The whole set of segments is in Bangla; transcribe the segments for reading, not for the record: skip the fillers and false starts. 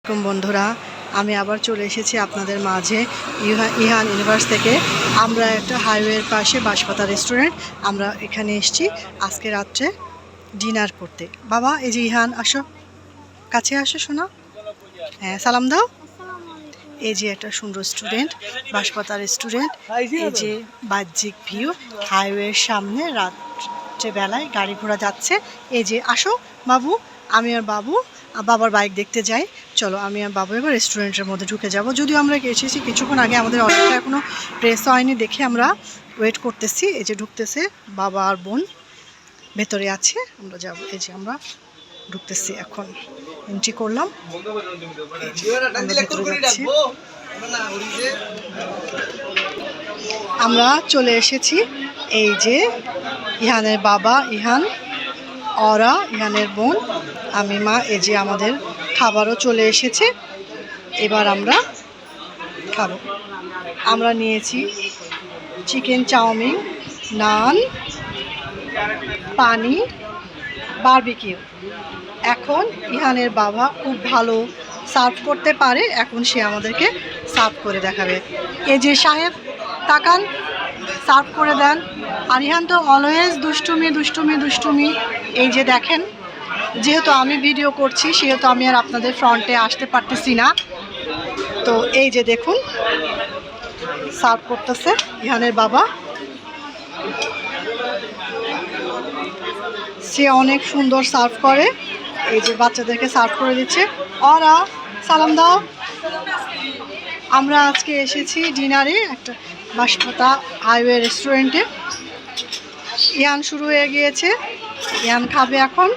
বন্ধুরা, আমি আবার চলে এসেছি আপনাদের মাঝে ইহান ইউনিভার্স থেকে। আমরা একটা হাইওয়ের পাশে বাঁশপাতা রেস্টুরেন্ট, আমরা এখানে এসেছি আজকে রাত্রে ডিনার করতে। বাবা, এই যে ইহান, আসো, কাছে আসো শোনা। হ্যাঁ, সালাম দাও। এই যে একটা সুন্দর রেস্টুরেন্ট, বাঁশপাতা রেস্টুরেন্ট। এই যে বাহ্যিক ভিউ, হাইওয়ের সামনে রাত্রেবেলায় গাড়ি ঘোড়া যাচ্ছে। এই যে আসো বাবু, আমি আর বাবু বাবার বাইক দেখতে যাই। চলো, আমি আর বাবু এবার রেস্টুরেন্টের মধ্যে ঢুকে যাব। যদিও আমরা এসেছি কিছুক্ষণ আগে, আমাদের অর্ডারটা এখনও প্রেস হয়নি দেখে আমরা ওয়েট করতেছি। এই যে ঢুকতেছে বাবা আর বোন, ভেতরে আছে, আমরা যাব। এই যে আমরা ঢুকতেছি, এখন এন্ট্রি করলাম, আমরা চলে এসেছি। এই যে ইহানের বাবা ইহান, ওরা ইহানের বোন, আমি মা। এই যে আমাদের খাবারও চলে এসেছে, এবার আমরা খাবো। আমরা নিয়েছি চিকেন চাউমিন, নান, পানি, বারবিকিউ। এখন ইহানের বাবা খুব ভালো সার্ভ করতে পারে, এখন সে আমাদেরকে সার্ভ করে দেখাবে। এই যে সাহেব, তাকান, সার্ভ করে দেন। আর ইহান তো অলওয়েজ দুষ্টুমি দুষ্টুমি দুষ্টুমি। এই যে দেখেন, যেহেতু আমি ভিডিও করছি সেহেতু আমি আর আপনাদের ফ্রন্টে আসতে পারতেছি না, তো এই যে দেখুন সার্ভ করতেছে ইহানের বাবা। সে অনেক সুন্দর সার্ভ করে। এই যে বাচ্চাদেরকে সার্ভ করে দিচ্ছে। ওরা সালাম দাও। আমরা আজকে এসেছি ডিনারে একটা বাঁশপাতা হাইওয়ে রেস্টুরেন্টে। ইহান শুরু হয়ে গিয়েছে, ইহান খাবে এখন।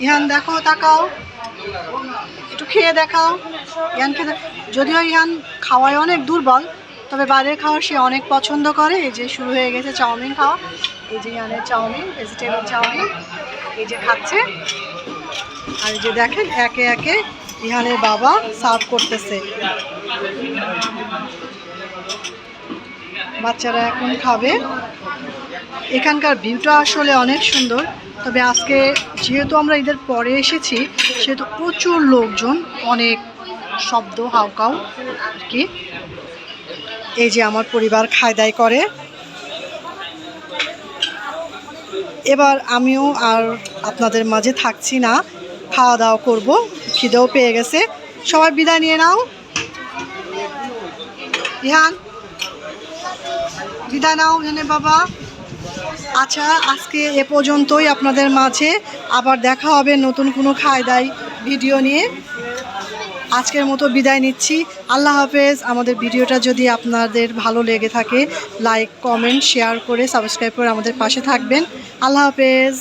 ইহান দেখো, তাকাও, একটু খেয়ে দেখাও। ইহান খেয়ে, যদিও ইহান খাওয়ায় অনেক দুর্বল, তবে বাইরের খাওয়া সে অনেক পছন্দ করে। এই যে শুরু হয়ে গেছে চাউমিন খাওয়া। এই যে ইহানের চাউমিন, ভেজিটেবল চাউমিন, এই যে খাচ্ছে। আর এই যে দেখেন একে একে ইহানের বাবা সার্ভ করতেছে। বাচ্চারা এখন খাবে। এখানকার ভিউটা আসলে অনেক সুন্দর, তবে আজকে যেহেতু আমরা ঈদের পরে এসেছি সেহেতু প্রচুর লোকজন, অনেক শব্দ, হাউকাউ আর কি। এই যে আমার পরিবার খায় দায় করে। এবার আমিও আর আপনাদের মাঝে থাকছি না, খাওয়া দাওয়া করব, খিদেও পেয়ে গেছে। সবাই বিদায় নিয়ে নাও। ইহান, বিদায় নাও ইহানের বাবা। আচ্ছা, আজকে এ পর্যন্তই আপনাদের মাঝে, আবার দেখা হবে নতুন কোনো খায় দায় ভিডিও নিয়ে। আজকের মতো বিদায় নিচ্ছি, আল্লাহ হাফেজ। আমাদের ভিডিওটা যদি আপনাদের ভালো লেগে থাকে, লাইক, কমেন্ট, শেয়ার করে সাবস্ক্রাইব করে আমাদের পাশে থাকবেন। আল্লাহ হাফেজ।